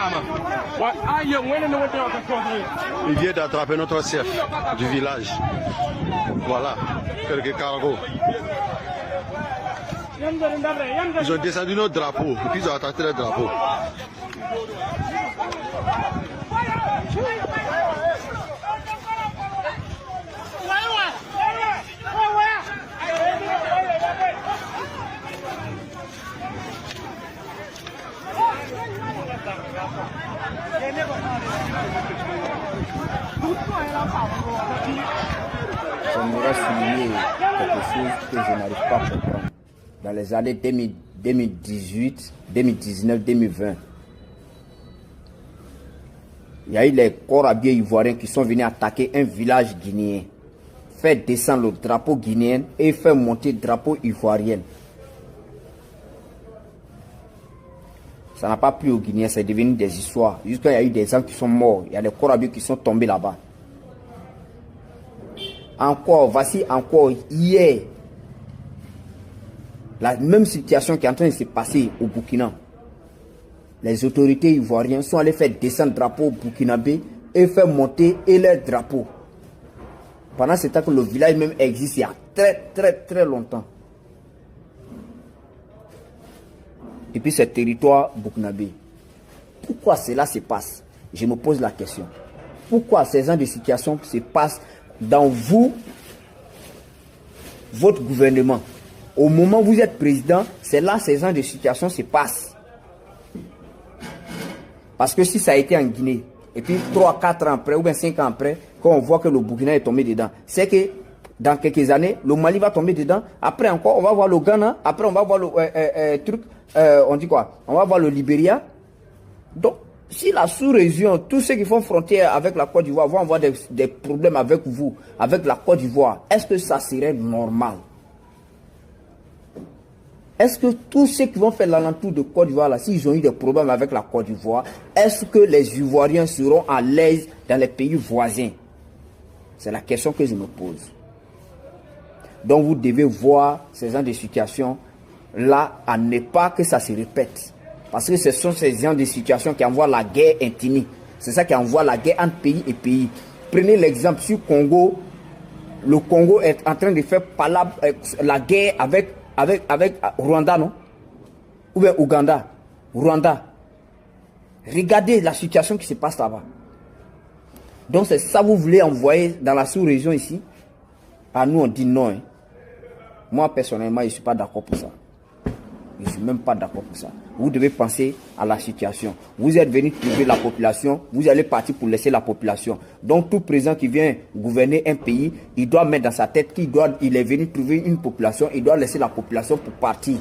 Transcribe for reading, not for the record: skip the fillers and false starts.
Il vient d'attraper notre chef du village. Voilà, quelques cargos. Ils ont descendu notre drapeau, et puis ils ont attaqué le drapeau. J'aimerais souligner quelque chose que je n'arrive pas à comprendre. Dans les années 2018, 2019, 2020, il y a eu les corps habillés ivoiriens qui sont venus attaquer un village guinéen, faire descendre le drapeau guinéen et faire monter le drapeau ivoirien. Ça n'a pas plu aux Guinéens, c'est devenu des histoires. Jusqu'à il y a eu des gens qui sont morts, il y a des corps habillés qui sont tombés là-bas. Encore, voici encore hier, la même situation qui est en train de se passer au Burkina. Les autorités ivoiriennes sont allées faire descendre le drapeau burkinabé et faire monter leur drapeau. Pendant ce temps que le village même existe il y a très longtemps. Et puis ce territoire burkinabé. Pourquoi cela se passe? Je me pose la question. Pourquoi ces genres de situations se passent dans votre gouvernement? Au moment où vous êtes président, c'est là que ces genres de situations se passent. Parce que si ça a été en Guinée, et puis 3, 4 ans après, ou bien 5 ans après, quand on voit que le Burkina est tombé dedans, c'est que dans quelques années, le Mali va tomber dedans. Après encore, on va voir le Ghana. Après, on va voir le truc. On dit quoi? On va voir le Libéria. Donc, si la sous-région, tous ceux qui font frontière avec la Côte d'Ivoire vont avoir des problèmes avec vous, avec la Côte d'Ivoire, est-ce que ça serait normal? Est-ce que tous ceux qui vont faire l'alentour de Côte d'Ivoire, là, s'ils ont eu des problèmes avec la Côte d'Ivoire, est-ce que les Ivoiriens seront à l'aise dans les pays voisins? C'est la question que je me pose. Donc vous devez voir ces genres de situations là à ne pas que ça se répète. Parce que ce sont ces genres de situations qui envoient la guerre intimie. C'est ça qui envoie la guerre entre pays et pays. Prenez l'exemple sur Congo. Le Congo est en train de faire la guerre avec Rwanda, non? Ou bien Ouganda. Rwanda. Regardez la situation qui se passe là-bas. Donc c'est ça que vous voulez envoyer dans la sous-région ici? À nous on dit non. Hein. Moi personnellement je ne suis pas d'accord pour ça. Je ne suis même pas d'accord pour ça. Vous devez penser à la situation. Vous êtes venu trouver la population, vous allez partir pour laisser la population. Donc tout président qui vient gouverner un pays, il doit mettre dans sa tête qu'il est venu trouver une population, il doit laisser la population pour partir.